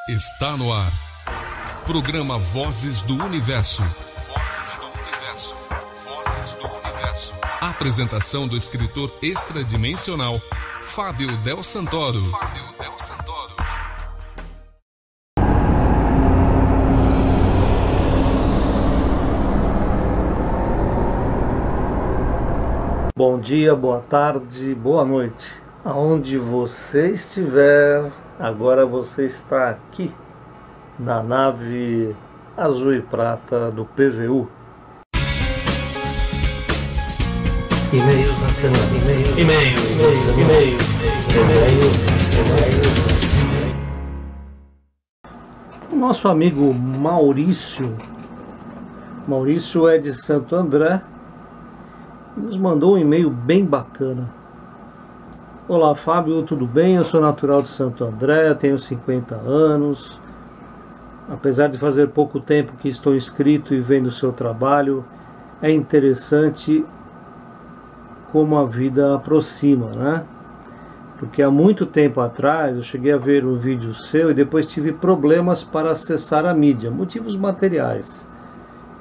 Está no ar. Programa Vozes do Universo. Vozes do Universo. Vozes do Universo. Apresentação do escritor extradimensional Fábio Del Santoro. Fábio Del Santoro. Bom dia, boa tarde, boa noite. Aonde você estiver, agora você está aqui na nave azul e prata do PVU. E-mails na semana. E-mails na semana. O nosso amigo Maurício é de Santo André, nos mandou um e-mail bem bacana. Olá Fábio, tudo bem? Eu sou natural de Santo André, tenho 50 anos. Apesar de fazer pouco tempo que estou inscrito e vendo o seu trabalho, é interessante como a vida aproxima, né? Porque há muito tempo atrás eu cheguei a ver um vídeo seu e depois tive problemas para acessar a mídia, motivos materiais.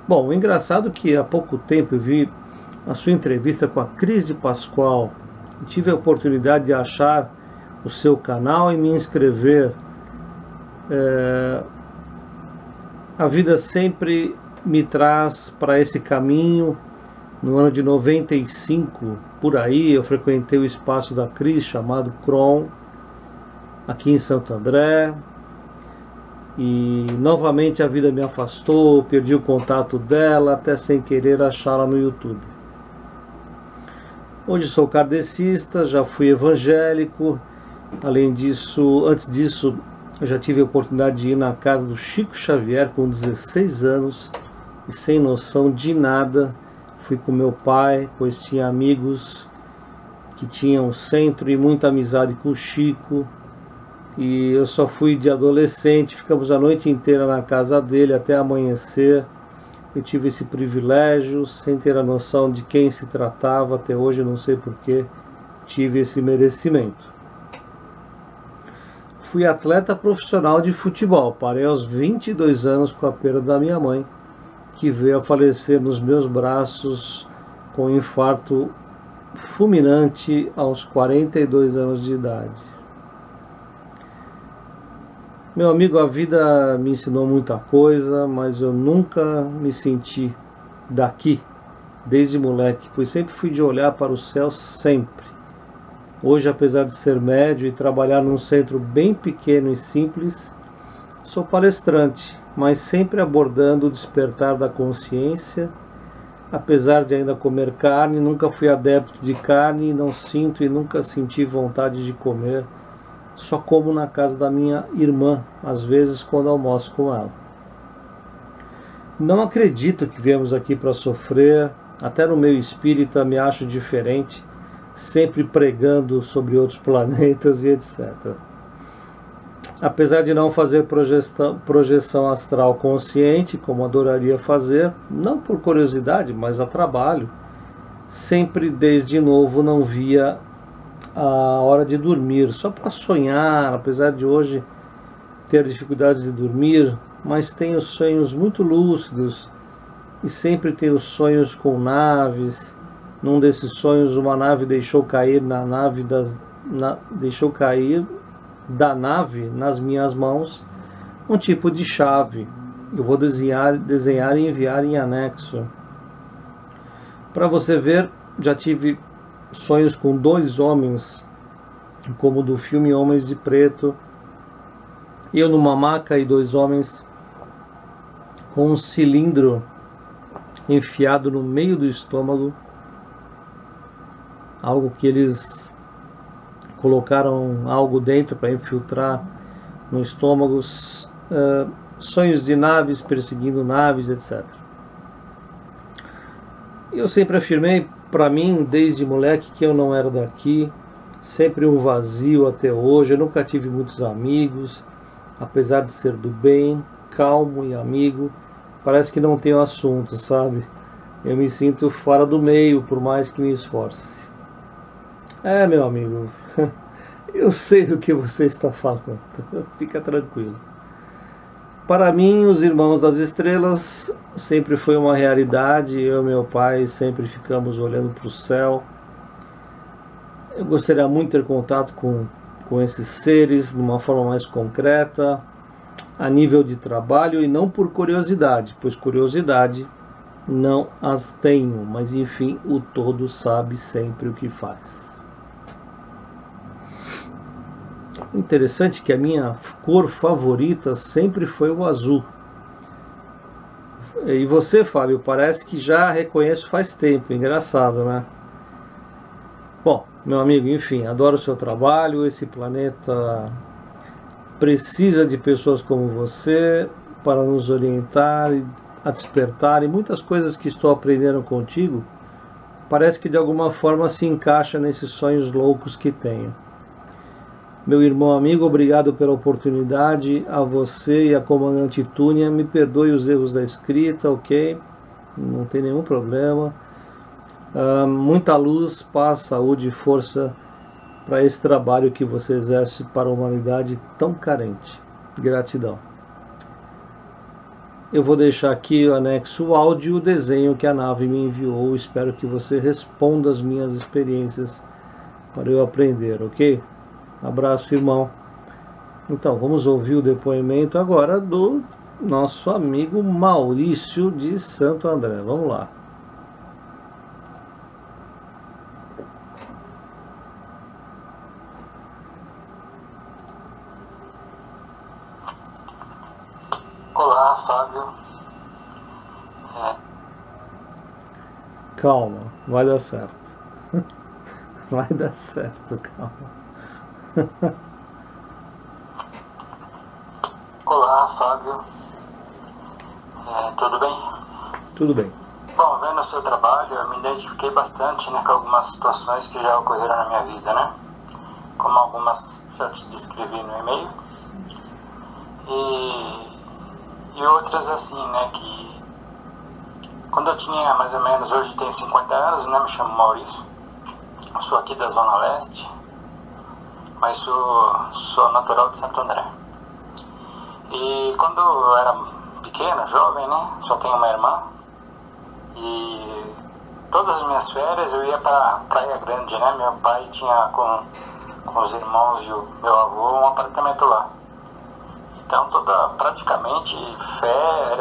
Bom, o engraçado é que há pouco tempo eu vi a sua entrevista com a Cris de Pascoal. Tive a oportunidade de achar o seu canal e me inscrever. A vida sempre me traz para esse caminho. No ano de 95, por aí, eu frequentei o espaço da Cris, chamado Cron, aqui em Santo André. E novamente a vida me afastou, perdi o contato dela, até sem querer achá-la no YouTube. Hoje sou kardecista, já fui evangélico. Além disso, antes disso, eu já tive a oportunidade de ir na casa do Chico Xavier com 16 anos e sem noção de nada. Fui com meu pai, pois tinha amigos que tinham centro e muita amizade com o Chico. E eu só fui de adolescente, ficamos a noite inteira na casa dele até amanhecer. Eu tive esse privilégio, sem ter a noção de quem se tratava, até hoje eu não sei porquê tive esse merecimento. Fui atleta profissional de futebol, parei aos 22 anos com a perda da minha mãe, que veio a falecer nos meus braços com um infarto fulminante aos 42 anos de idade. Meu amigo, a vida me ensinou muita coisa, mas eu nunca me senti daqui, desde moleque, pois sempre fui de olhar para o céu, sempre. Hoje, apesar de ser médio e trabalhar num centro bem pequeno e simples, sou palestrante, mas sempre abordando o despertar da consciência. Apesar de ainda comer carne, nunca fui adepto de carne e não sinto e nunca senti vontade de comer. Só como na casa da minha irmã, às vezes quando almoço com ela. Não acredito que viemos aqui para sofrer, até no meio espírita me acho diferente, sempre pregando sobre outros planetas e etc. Apesar de não fazer projeção astral consciente, como adoraria fazer, não por curiosidade, mas a trabalho, sempre desde novo não via a hora de dormir, só para sonhar, apesar de hoje ter dificuldades de dormir, mas tenho sonhos muito lúcidos e sempre tenho sonhos com naves. Num desses sonhos, uma nave deixou cair da nave nas minhas mãos um tipo de chave. Eu vou desenhar e enviar em anexo. Para você ver, já tive sonhos com 2 homens, como do filme Homens de Preto, eu numa maca e 2 homens com um cilindro enfiado no meio do estômago, algo que eles colocaram algo dentro para infiltrar no estômago, sonhos de naves perseguindo naves, etc. Eu sempre afirmei para mim, desde moleque, que eu não era daqui, sempre um vazio até hoje. Eu nunca tive muitos amigos, apesar de ser do bem, calmo e amigo, parece que não tenho assunto, sabe? Eu me sinto fora do meio, por mais que me esforce. Meu amigo, eu sei do que você está falando, fica tranquilo. Para mim, os Irmãos das Estrelas sempre foi uma realidade. Eu e meu pai sempre ficamos olhando para o céu. Eu gostaria muito de ter contato com esses seres de uma forma mais concreta, a nível de trabalho, e não por curiosidade, pois curiosidade não as tenho, mas enfim, o todo sabe sempre o que faz. O interessante é que a minha cor favorita sempre foi o azul. E você, Fábio, parece que já reconheço faz tempo. Engraçado, né? Bom, meu amigo, enfim, adoro o seu trabalho. Esse planeta precisa de pessoas como você para nos orientar, a despertar, e muitas coisas que estou aprendendo contigo parece que de alguma forma se encaixa nesses sonhos loucos que tenho. Meu irmão amigo, obrigado pela oportunidade. A você e a comandante Túnia, me perdoe os erros da escrita, ok? Não tem nenhum problema. Muita luz, paz, saúde e força para esse trabalho que você exerce para a humanidade tão carente. Gratidão. Eu vou deixar aqui o anexo o áudio e o desenho que a nave me enviou. Espero que você responda as minhas experiências para eu aprender, ok? Abraço, irmão. Então, vamos ouvir o depoimento agora do nosso amigo Maurício de Santo André. Vamos lá. Olá, Fábio. Calma, vai dar certo. Vai dar certo, calma. Olá, Fábio. Tudo bem? Tudo bem. Bom, vendo o seu trabalho, eu me identifiquei bastante, né, com algumas situações que já ocorreram na minha vida, né? Como algumas já te descrevi no e-mail. E outras assim, né, que quando eu tinha mais ou menos, hoje tenho 50 anos, né, me chamo Maurício, sou aqui da Zona Leste, mas sou natural de Santo André. E quando eu era pequeno, jovem, né, só tenho uma irmã, e todas as minhas férias eu ia para Praia Grande, né, meu pai tinha com os irmãos e o meu avô um apartamento lá. Então praticamente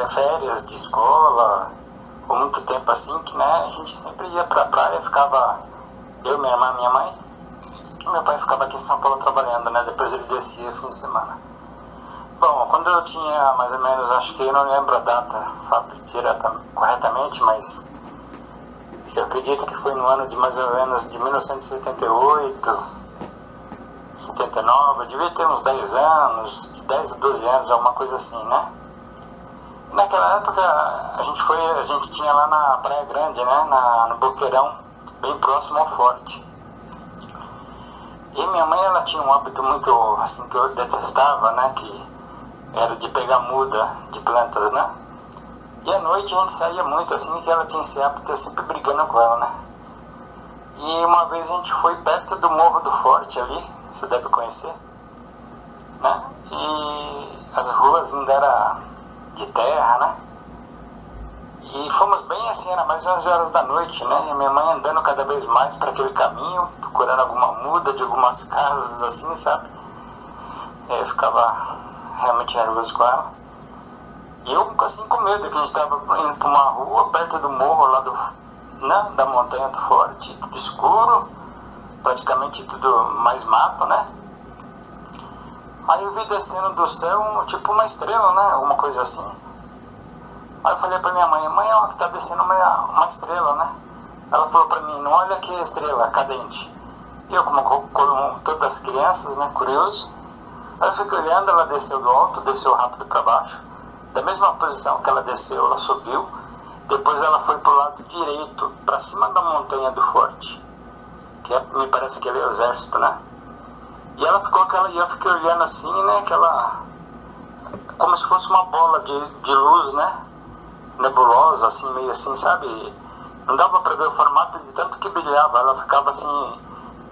férias de escola, ou muito tempo assim, que né, a gente sempre ia pra praia, ficava eu, minha irmã, minha mãe, e meu pai ficava aqui em São Paulo trabalhando, né, depois ele descia fim de semana. Bom, quando eu tinha mais ou menos, acho que eu não lembro a data, Fábio, corretamente, mas eu acredito que foi no ano de mais ou menos de 1978, 79, eu devia ter uns 10 anos, de 10 a 12 anos, alguma coisa assim, né? E naquela época a gente tinha lá na Praia Grande, né, no Boqueirão, bem próximo ao forte. E minha mãe, ela tinha um hábito muito, assim, que eu detestava, né, que era de pegar muda de plantas, né? E à noite a gente saía muito, assim, que ela tinha esse hábito, eu sempre brigando com ela, né? E uma vez a gente foi perto do Morro do Forte ali, você deve conhecer, né? E as ruas ainda eram de terra, né? E fomos bem assim, era mais 11 horas da noite, né? E a minha mãe andando cada vez mais para aquele caminho, procurando alguma muda de algumas casas, assim, sabe? Eu ficava realmente nervoso com ela. E eu, assim, com medo, que a gente estava indo para uma rua perto do morro lá da montanha do Forte, tudo escuro, praticamente tudo mais mato, né? Aí eu vi descendo do céu, tipo uma estrela, né? Alguma coisa assim. Aí eu falei pra minha mãe, ó, que tá descendo uma estrela, né? Ela falou pra mim, não olha que estrela cadente. E eu, como todas as crianças, né, curioso, aí eu fiquei olhando, ela desceu do alto, desceu rápido pra baixo. Da mesma posição que ela desceu, ela subiu. Depois ela foi pro lado direito, pra cima da montanha do Forte, que me parece que é o exército, né? E ela ficou e eu fiquei olhando assim, né, como se fosse uma bola de luz, né, nebulosa, assim, meio assim, sabe? Não dava pra ver o formato de tanto que brilhava, ela ficava assim,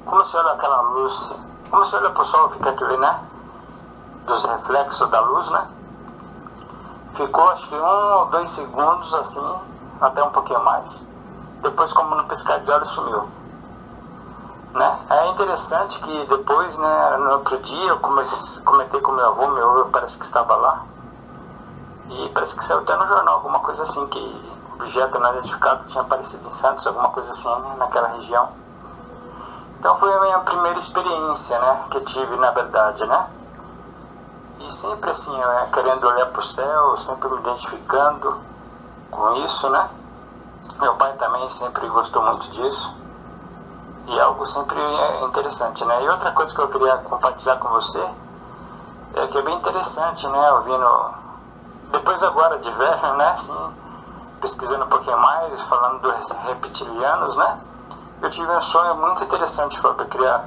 como se olha aquela luz, como se olha pro sol, fica aquele, né, dos reflexos da luz, né? ficou acho que 1 ou 2 segundos assim, até um pouquinho mais. Depois, como no piscar de olhos, sumiu. Né? É interessante que depois, né, no outro dia, eu comentei com meu avô parece que estava lá. E parece que saiu até no jornal, alguma coisa assim, que o objeto não identificado tinha aparecido em Santos, alguma coisa assim, né, naquela região. Então foi a minha primeira experiência, né, que eu tive, na verdade, né. E sempre assim, querendo olhar para o céu, sempre me identificando com isso, né. Meu pai também sempre gostou muito disso. E algo sempre interessante, né. E outra coisa que eu queria compartilhar com você é que é bem interessante, né, ouvindo... Depois agora de velho, né, assim, pesquisando um pouquinho mais, falando dos reptilianos, né, eu tive um sonho muito interessante, Fábio, eu queria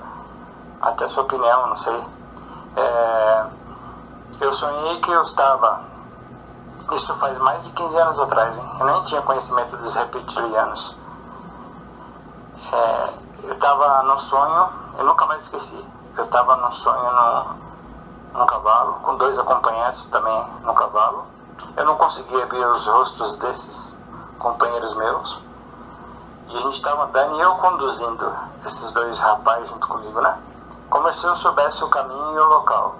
até a sua opinião, não sei. Eu sonhei que eu estava, isso faz mais de 15 anos atrás, hein, eu nem tinha conhecimento dos reptilianos. Eu estava num sonho, eu nunca mais esqueci, eu estava num sonho num cavalo, com 2 acompanhantes também no cavalo. Eu não conseguia ver os rostos desses companheiros meus. E a gente estava andando e eu conduzindo esses 2 rapazes junto comigo, né? Como se eu soubesse o caminho e o local.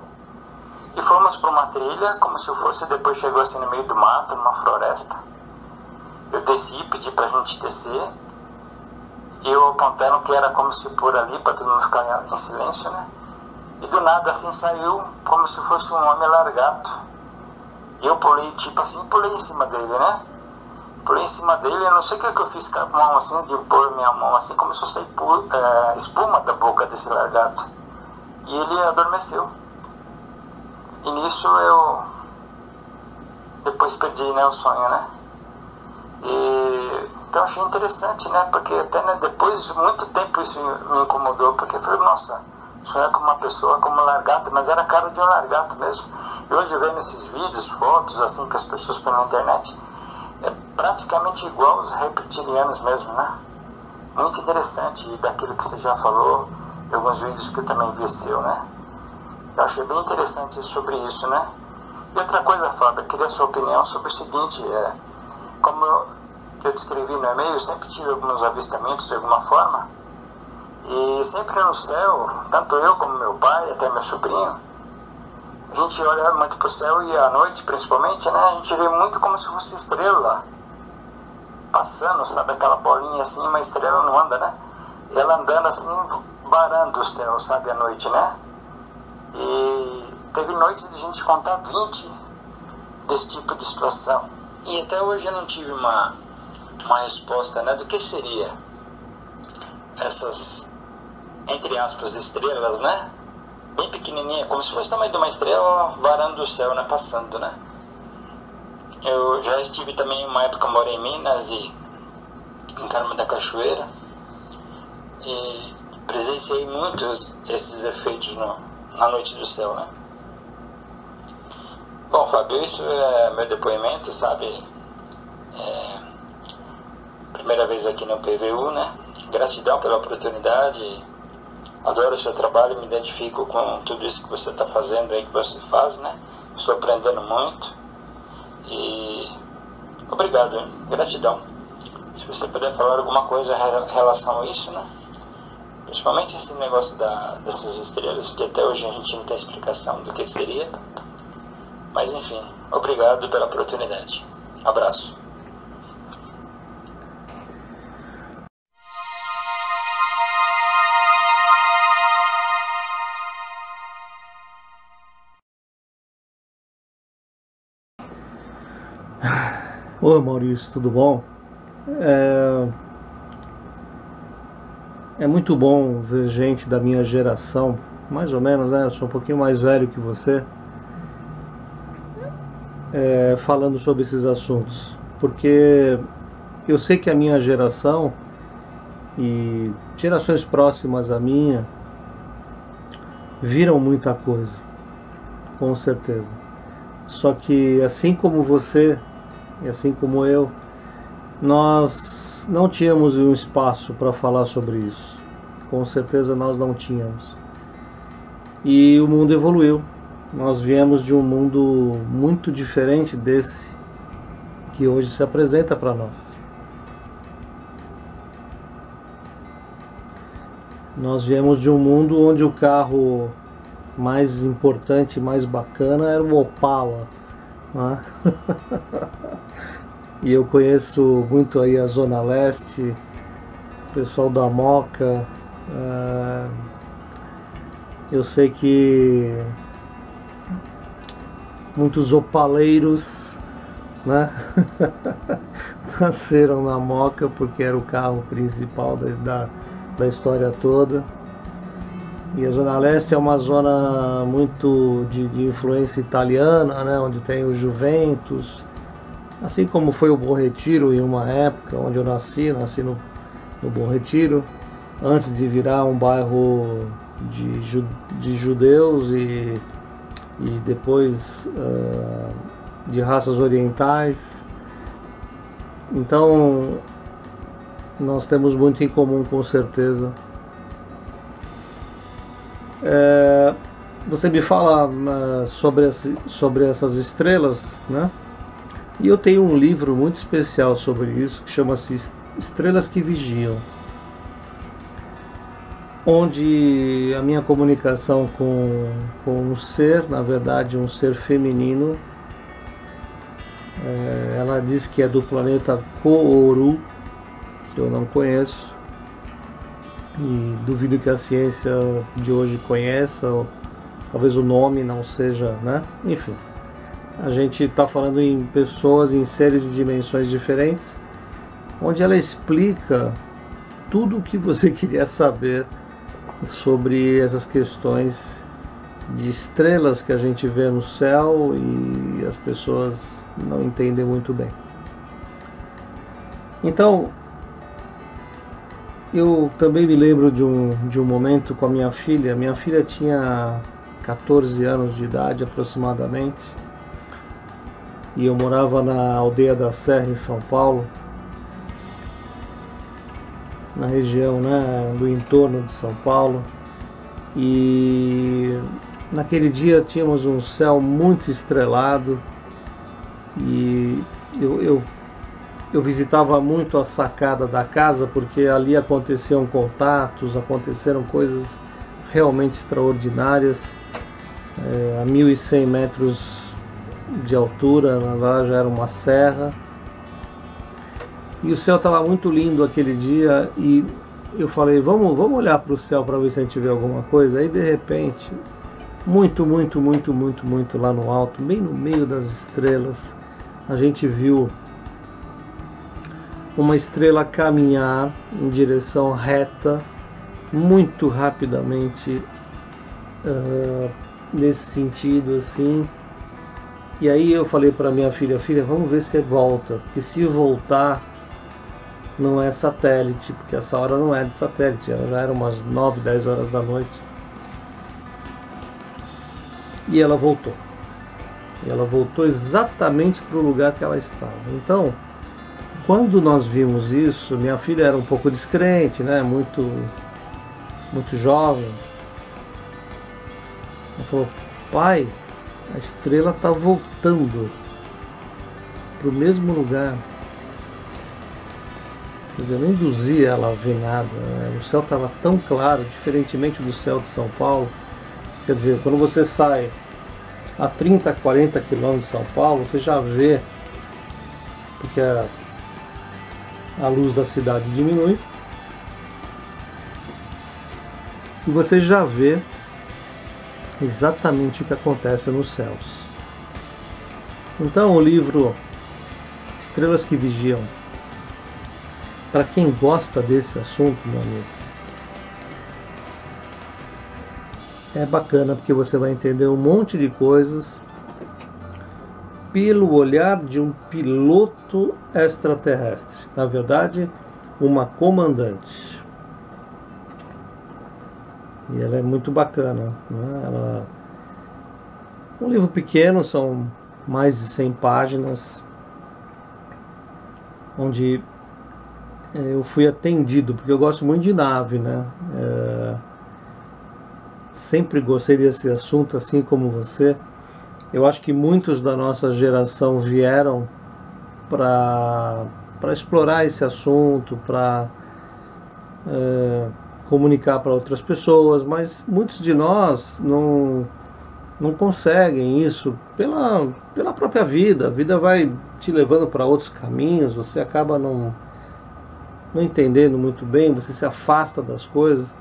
E fomos para uma trilha, como se eu fosse, depois chegou assim no meio do mato, numa floresta. Eu desci, pedi pra gente descer. E eu apontaram que era como se por ali, para todo mundo ficar em silêncio, né? E do nada assim saiu como se fosse um homem largato. E eu pulei, tipo assim, pulei em cima dele, né? Pulei em cima dele, eu não sei o que eu fiz com a mão assim, de pôr minha mão assim, começou a sair espuma da boca desse largato. E ele adormeceu. E nisso eu depois perdi, né, o sonho, né? Então achei interessante, né? Porque até, né, depois, muito tempo isso me incomodou, porque eu falei, nossa, sonhar com uma pessoa como um largato, mas era a cara de um largato mesmo. E hoje vendo esses vídeos, fotos, assim, que as pessoas põem na internet, é praticamente igual aos reptilianos mesmo, né? Muito interessante, e daquilo que você já falou, alguns vídeos que eu também vi seu, né? Eu achei bem interessante sobre isso, né? E outra coisa, Fábio, eu queria a sua opinião sobre o seguinte, como eu descrevi no e-mail, eu sempre tive alguns avistamentos de alguma forma, e sempre no céu, tanto eu como meu pai, até meu sobrinho, a gente olha muito pro céu e à noite, principalmente, né, a gente vê muito como se fosse estrela passando, sabe, aquela bolinha assim, uma estrela não anda, né? Ela andando assim, varando o céu, sabe, à noite, né? E teve noites de a gente contar 20 desse tipo de situação. E até hoje eu não tive uma resposta, né, do que seria essas, entre aspas, estrelas, né? Bem pequenininha, como se fosse o tamanho de uma estrela varando o céu, né? Passando, né? Eu já estive também uma época, morei em Minas e em Carmo da Cachoeira e presenciei muitos esses efeitos na noite do céu, né? Bom, Fábio, isso é meu depoimento, sabe? Primeira vez aqui no PVU, né? Gratidão pela oportunidade. Adoro o seu trabalho e me identifico com tudo isso que você está fazendo aí, que você faz, né? Estou aprendendo muito. E obrigado, hein? Gratidão. Se você puder falar alguma coisa em relação a isso, né? Principalmente esse negócio dessas estrelas, que até hoje a gente não tem explicação do que seria. Mas enfim, obrigado pela oportunidade. Abraço. Oi, Maurício, tudo bom? É muito bom ver gente da minha geração, mais ou menos, né? Eu sou um pouquinho mais velho que você, falando sobre esses assuntos, porque eu sei que a minha geração e gerações próximas à minha viram muita coisa, com certeza. Só que assim como você e assim como eu, nós não tínhamos um espaço para falar sobre isso. Com certeza nós não tínhamos. E o mundo evoluiu, nós viemos de um mundo muito diferente desse que hoje se apresenta para nós. Nós viemos de um mundo onde o carro mais importante, mais bacana era o Opala, né? E eu conheço muito aí a Zona Leste, o pessoal da Moca. Eu sei que muitos opaleiros, né, nasceram na Moca porque era o carro principal da história toda. E a Zona Leste é uma zona muito de influência italiana, né, onde tem o Juventus, assim como foi o Bom Retiro em uma época onde eu nasci no Bom Retiro, antes de virar um bairro de judeus e depois de raças orientais. Então nós temos muito em comum, com certeza. Você me fala sobre essas estrelas, né? E eu tenho um livro muito especial sobre isso, que chama-se Estrelas que Vigiam, onde a minha comunicação com um ser, na verdade um ser feminino, ela diz que é do planeta Kooru, que eu não conheço, e duvido que a ciência de hoje conheça, ou talvez o nome não seja, né? Enfim, a gente está falando em pessoas, em seres de dimensões diferentes, onde ela explica tudo o que você queria saber sobre essas questões de estrelas que a gente vê no céu e as pessoas não entendem muito bem. Então, eu também me lembro de um momento com a minha filha. Minha filha tinha 14 anos de idade aproximadamente, e eu morava na Aldeia da Serra, em São Paulo, na região, né, do entorno de São Paulo. E naquele dia tínhamos um céu muito estrelado, e eu visitava muito a sacada da casa, porque ali aconteceram contatos, aconteceram coisas realmente extraordinárias. A 1.100 metros de altura, lá já era uma serra, e o céu estava muito lindo aquele dia, e eu falei, vamos olhar para o céu para ver se a gente vê alguma coisa. Aí de repente, muito lá no alto, bem no meio das estrelas, a gente viu uma estrela caminhar em direção reta, muito rapidamente, nesse sentido assim. E aí eu falei para minha filha, vamos ver se volta, porque se voltar não é satélite, porque essa hora não é de satélite, já eram umas 9, 10 horas da noite. E ela voltou. E ela voltou exatamente para o lugar que ela estava. Então, quando nós vimos isso, minha filha era um pouco descrente, né? Muito jovem. Ela falou, pai, a estrela está voltando para o mesmo lugar. Quer dizer, eu não induzi ela a ver nada, né? O céu estava tão claro, diferentemente do céu de São Paulo. Quer dizer, quando você sai a 30, 40 quilômetros de São Paulo, você já vê, porque a luz da cidade diminui, e você já vê exatamente o que acontece nos céus. Então o livro Estrelas que Vigiam, para quem gosta desse assunto, meu amigo, é bacana, porque você vai entender um monte de coisas pelo olhar de um piloto extraterrestre, na verdade, uma comandante. E ela é muito bacana, né? Um livro pequeno, são mais de 100 páginas, onde eu fui atendido, porque eu gosto muito de nave, né? sempre gostei desse assunto, assim como você. Eu acho que muitos da nossa geração vieram para explorar esse assunto, para comunicar para outras pessoas, mas muitos de nós não conseguem isso pela própria vida. A vida vai te levando para outros caminhos, você acaba não entendendo muito bem, você se afasta das coisas.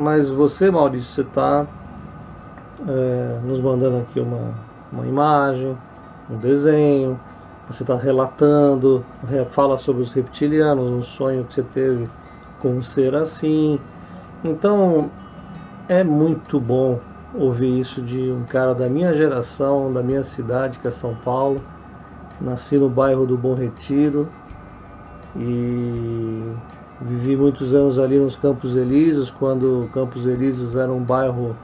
Mas você, Maurício, você está nos mandando aqui uma imagem, um desenho, você está relatando, fala sobre os reptilianos, um sonho que você teve com um ser assim. Então é muito bom ouvir isso de um cara da minha geração, da minha cidade, que é São Paulo. Nasci no bairro do Bom Retiro e vivi muitos anos ali nos Campos Elíseos, quando o Campos Elíseos era um bairro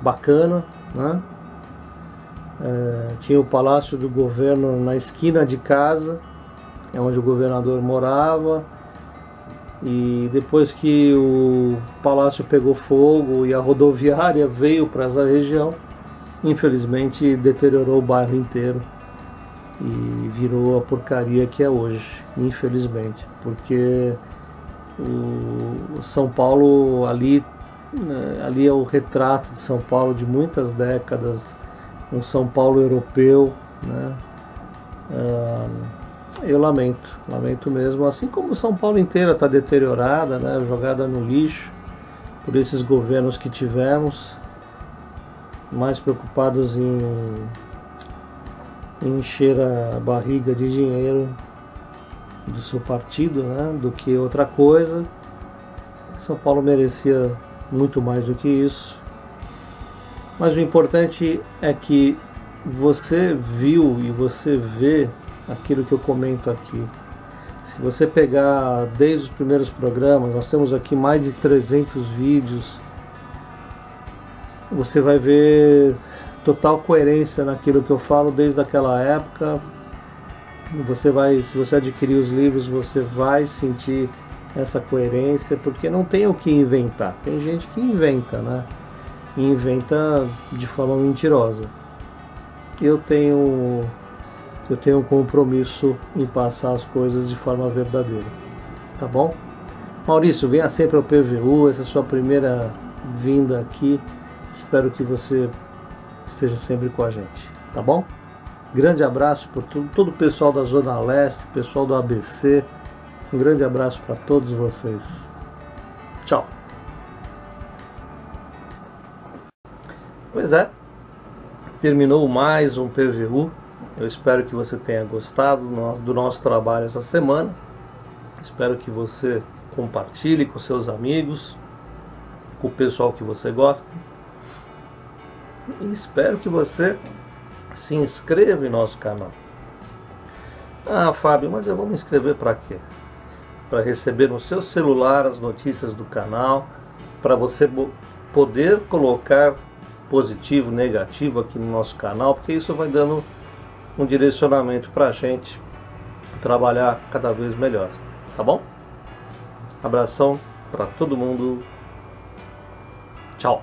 bacana, né? Tinha o Palácio do Governo na esquina de casa, é onde o governador morava. E depois que o palácio pegou fogo e a rodoviária veio para essa região, infelizmente deteriorou o bairro inteiro e virou a porcaria que é hoje, infelizmente, porque o São Paulo ali é o retrato de São Paulo de muitas décadas, um São Paulo europeu, né? Eu lamento mesmo, assim como São Paulo inteira está deteriorada, né, jogada no lixo por esses governos que tivemos, mais preocupados em encher a barriga de dinheiro do seu partido, né, do que outra coisa. São Paulo merecia muito mais do que isso. Mas o importante é que você viu e você vê aquilo que eu comento aqui. Se você pegar desde os primeiros programas, nós temos aqui mais de 300 vídeos, você vai ver total coerência naquilo que eu falo desde aquela época. Se você adquirir os livros, você vai sentir essa coerência, porque não tem o que inventar. Tem gente que inventa, né? E inventa de forma mentirosa. Eu tenho um compromisso em passar as coisas de forma verdadeira, tá bom? Maurício, venha sempre ao PVU, essa é a sua primeira vinda aqui, espero que você esteja sempre com a gente, tá bom? Grande abraço para todo o pessoal da Zona Leste, pessoal do ABC, um grande abraço para todos vocês. Tchau. Pois é, terminou mais um PVU. Eu espero que você tenha gostado do nosso trabalho essa semana. Espero que você compartilhe com seus amigos, com o pessoal que você gosta. E espero que você se inscreva em nosso canal. Ah, Fábio, mas eu vou me inscrever para quê? Para receber no seu celular as notícias do canal, para você poder colocar positivo, negativo aqui no nosso canal, porque isso vai dando um direcionamento para a gente trabalhar cada vez melhor, tá bom? Abração para todo mundo. Tchau.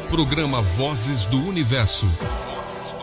Programa Vozes do Universo. Vozes do